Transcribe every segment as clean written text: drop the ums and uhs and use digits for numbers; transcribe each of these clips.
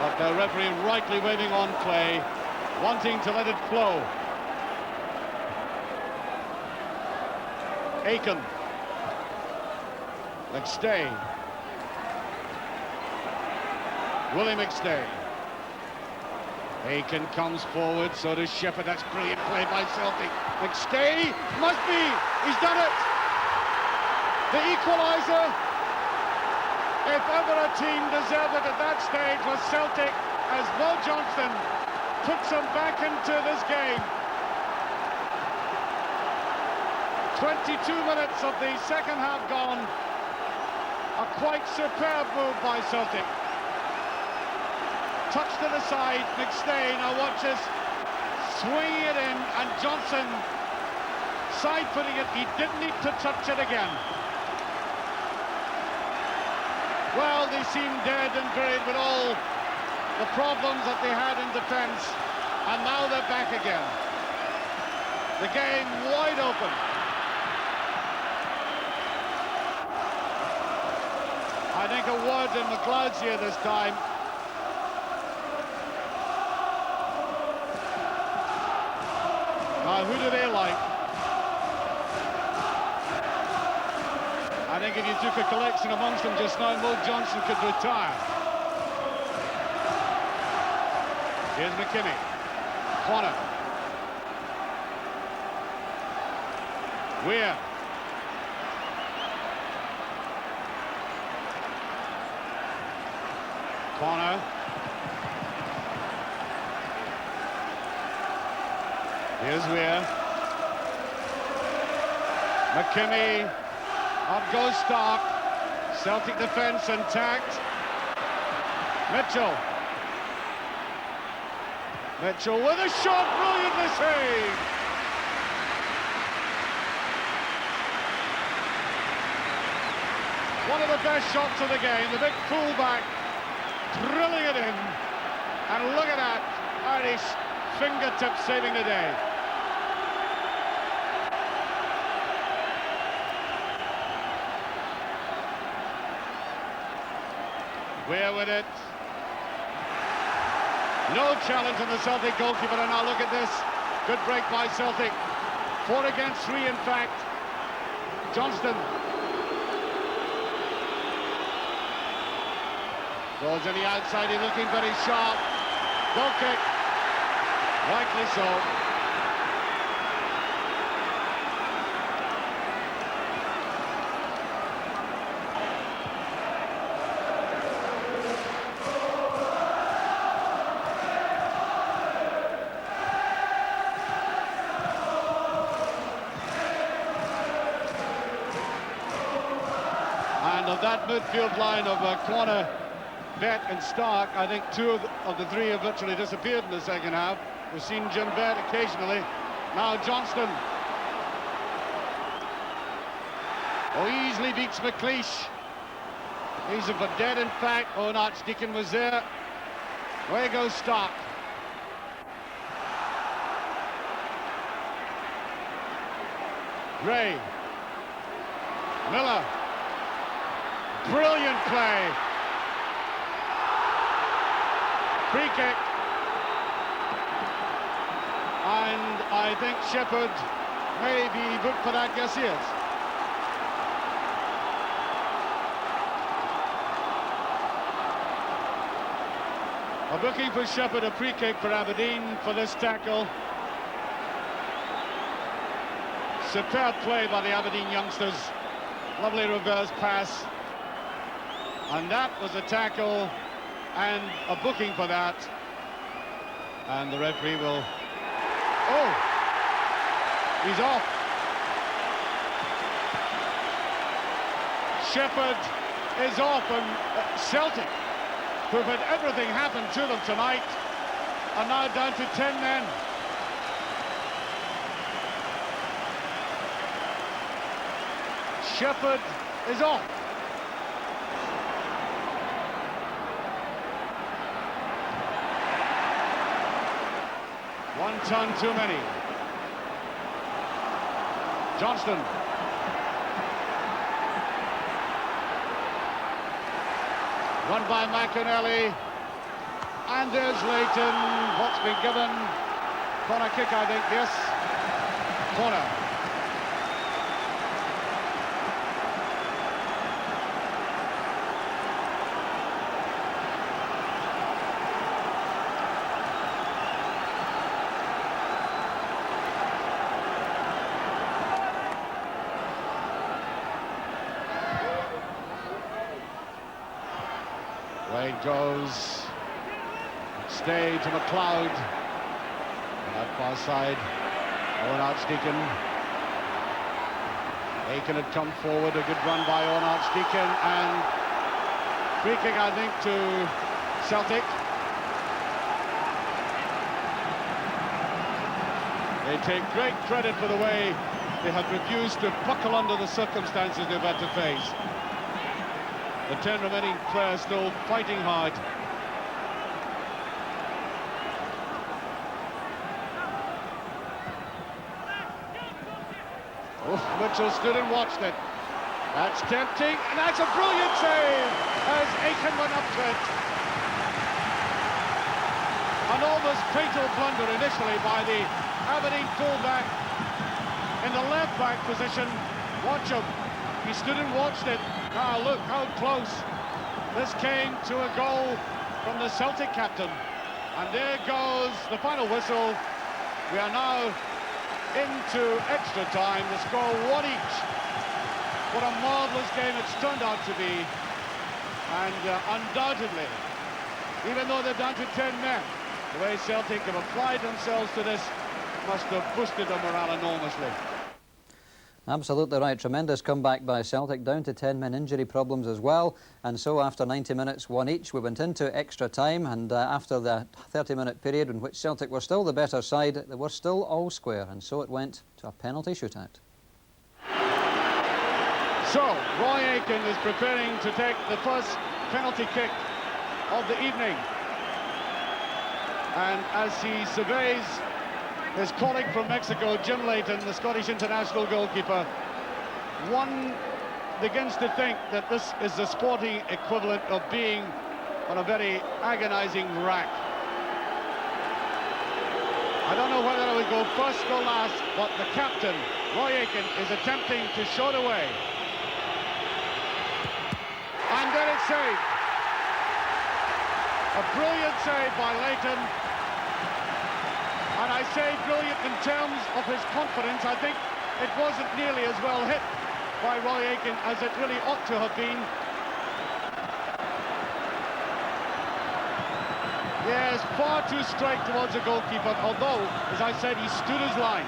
But the referee rightly waving on play, wanting to let it flow. Aiken. McStay. Willie McStay. Aiken comes forward, so does Shepherd. That's brilliant play by Celtic. McStay must be. He's done it. The equaliser. If ever a team deserved it at that stage was Celtic, as Will Johnston puts them back into this game. 22 minutes of the second half gone. A quite superb move by Celtic. Touch to the side, McStay now watches, swinging it in, and Johnson side-footing it. He didn't need to touch it again. Well, they seem dead and buried with all the problems that they had in defence, and now they're back again. The game wide open. I think a word in McLeod's here this time. Now, who do they like? I think if you took a collection amongst them just now, Mo Johnson could retire. Here's McKinney. Corner. Weir. Corner. Here's Weir. McKinney. Up goes Stark. Celtic defence intact. Mitchell. Mitchell with a shot, brilliantly saved. One of the best shots of the game, the big fullback drilling it in. And look at that, Irish fingertip saving the day. Weir with it. No challenge on the Celtic goalkeeper, and now look at this. Good break by Celtic. 4 against 3, in fact. Johnston. Goes on the outside, he's looking very sharp. Goal kick. Rightly so. And of that midfield line of Corner, Bett and Stark, I think 2 of the 3 have virtually disappeared in the second half. We've seen Jim Bett occasionally. Now Johnston. Oh, easily beats McLeish. He's a dead, in fact. Oh, and Archdeacon was there. Away goes Stark. Gray. Miller. Brilliant play. Free kick. And I think Shepherd may be booked for that. Yes, he is. A booking for Shepherd, a free kick for Aberdeen for this tackle. Superb play by the Aberdeen youngsters. Lovely reverse pass. And that was a tackle and a booking for that. And the referee will... Oh! He's off. Shepherd is off, and Celtic, who've had everything happen to them tonight, are now down to 10 men. Shepherd is off. One ton too many. Johnston. Run by McInally. And there's Leighton. What's been given? Corner kick, I think, yes. Corner. Away it goes. Stay to McLeod. On that far side, Owen Archdeacon. Aiken had come forward, a good run by Owen Archdeacon, and free kick, I think, to Celtic. They take great credit for the way they have refused to buckle under the circumstances they've had to face. The 10 remaining players still fighting hard. Mitchell stood and watched it. That's tempting, and that's a brilliant save as Aiken went up to it. An almost fatal blunder initially by the Aberdeen fullback in the left-back position. Watch him. He stood and watched it. Now look how close this came to a goal from the Celtic captain. And there goes the final whistle. We are now into extra time, the score 1 each. What a marvellous game it's turned out to be, and undoubtedly, even though they're down to 10 men, the way Celtic have applied themselves to this must have boosted their morale enormously. Absolutely right. Tremendous comeback by Celtic, down to 10 men, injury problems as well. And so after 90 minutes, 1 each, we went into extra time, and after the 30-minute period in which Celtic were still the better side, they were still all square, and so it went to a penalty shootout. So, Roy Aiken is preparing to take the first penalty kick of the evening. And as he surveys his colleague from Mexico, Jim Leighton, the Scottish international goalkeeper, one begins to think that this is the sporting equivalent of being on a very agonizing rack. I don't know whether I would go first or last, but the captain, Roy Aiken, is attempting to shoot away. And then it's saved. A brilliant save by Leighton. And I say brilliant in terms of his confidence. I think it wasn't nearly as well hit by Roy Aiken as it really ought to have been. Yes, far too straight towards the goalkeeper, although, as I said, he stood his line.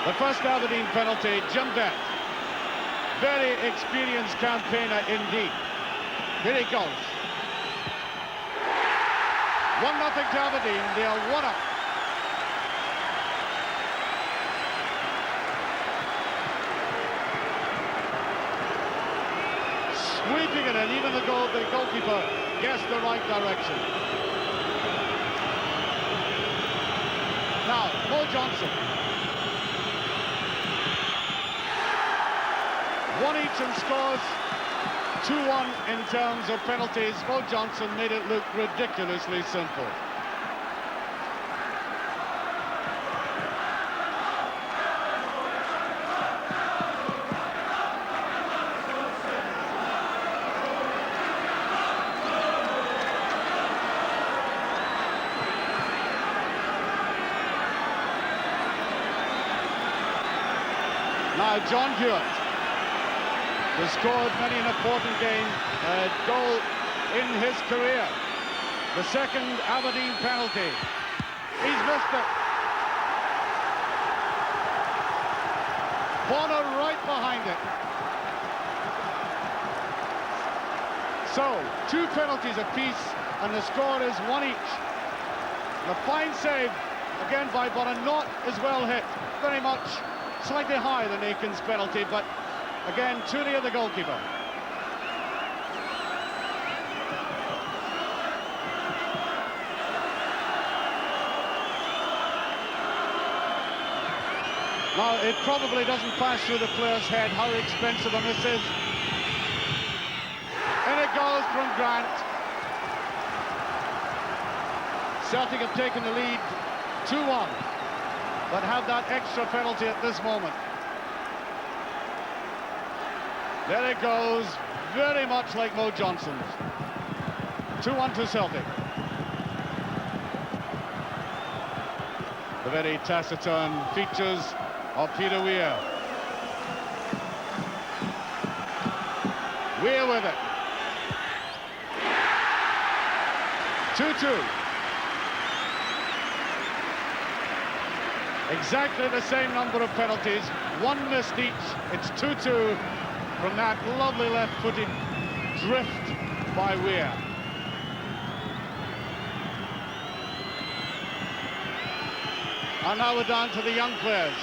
The first Aberdeen penalty, Jim Bett. Very experienced campaigner indeed. Here he goes. 1-0 to Aberdeen, they are 1 up. Sweeping it in, even the goalkeeper guessed the right direction. Now, Mo Johnson. 1 each and scores 2-1 in terms of penalties. Mo Johnson made it look ridiculously simple. Now John Hewitt has scored many an important game, a goal in his career. The second Aberdeen penalty. He's missed it. Bonner right behind it. So, 2 penalties apiece, and the score is 1 each. The fine save, again by Bonner, not as well hit. Very much slightly higher than Aiken's penalty, but again, too near the goalkeeper. Now, it probably doesn't pass through the player's head how expensive a miss is. And it goes from Grant. Celtic have taken the lead 2-1, but have that extra penalty at this moment. There it goes, very much like Mo Johnson's. 2-1 to Celtic. The very taciturn features of Peter Weir. Weir with it. 2-2. Exactly the same number of penalties, one missed each. It's 2-2 from that lovely left-footed drift by Weir. And now we're down to the young players.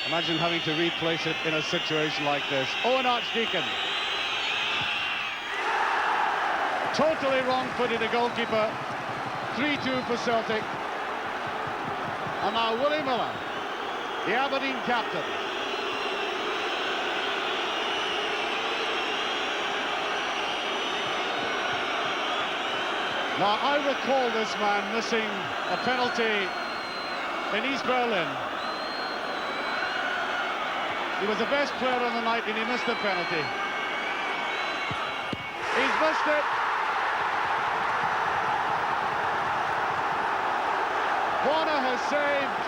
Imagine having to replace it in a situation like this. Owen Archdeacon. Totally wrong-footed, a goalkeeper. 3-2 for Celtic. And now Willie Miller, the Aberdeen captain. Now, I recall this man missing a penalty in East Berlin. He was the best player on the night and he missed the penalty. He's missed it. Warner has saved,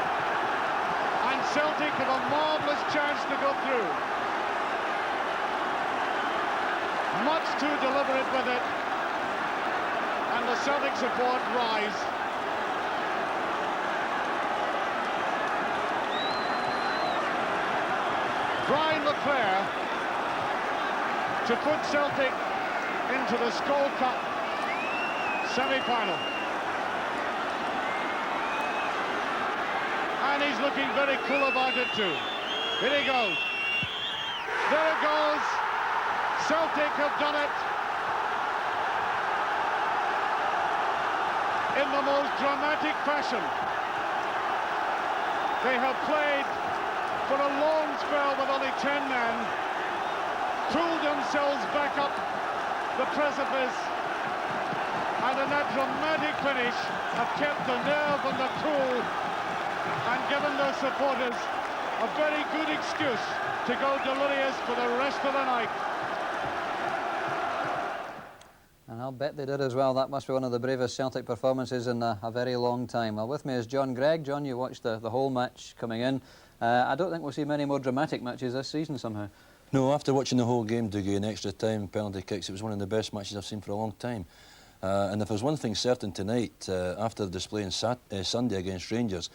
and Celtic have a marvellous chance to go through. Much too deliberate with it, and the Celtic support rise. Brian Leclerc to put Celtic into the Skol Cup semi-final. And he's looking very cool about it too. Here he goes. There it goes. Celtic have done it. In the most dramatic fashion. They have played for a long spell with only 10 men, pulled themselves back up the precipice, and in that dramatic finish have kept the nerve and the cool and given their supporters a very good excuse to go delirious for the rest of the night. And I'll bet they did as well. That must be one of the bravest Celtic performances in a very long time. Well, with me is John Gregg. John, you watched the whole match coming in. I don't think we'll see many more dramatic matches this season somehow. No, after watching the whole game, Dougie, in extra time, penalty kicks, it was one of the best matches I've seen for a long time. And if there's one thing certain tonight, after the display on Sunday against Rangers,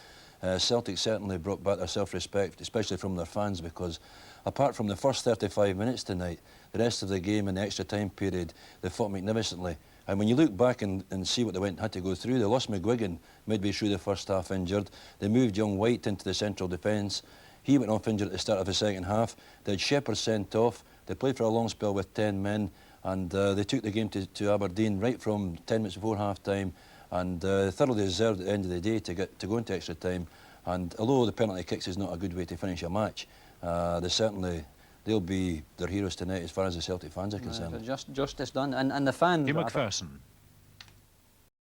Celtic certainly brought back their self-respect, especially from their fans, because apart from the first 35 minutes tonight, the rest of the game in the extra time period, they fought magnificently. And when you look back and see what they had to go through, they lost McGuigan midway through the first half injured. They moved young White into the central defence. He went off injured at the start of the second half. They had Shepherd sent off. They played for a long spell with 10 men, and they took the game to Aberdeen right from 10 minutes before half-time, and thoroughly deserved at the end of the day to go into extra time. And although the penalty kicks is not a good way to finish a match, they'll be their heroes tonight as far as the Celtic fans are concerned. Justice done, and the fans... Hugh McPherson.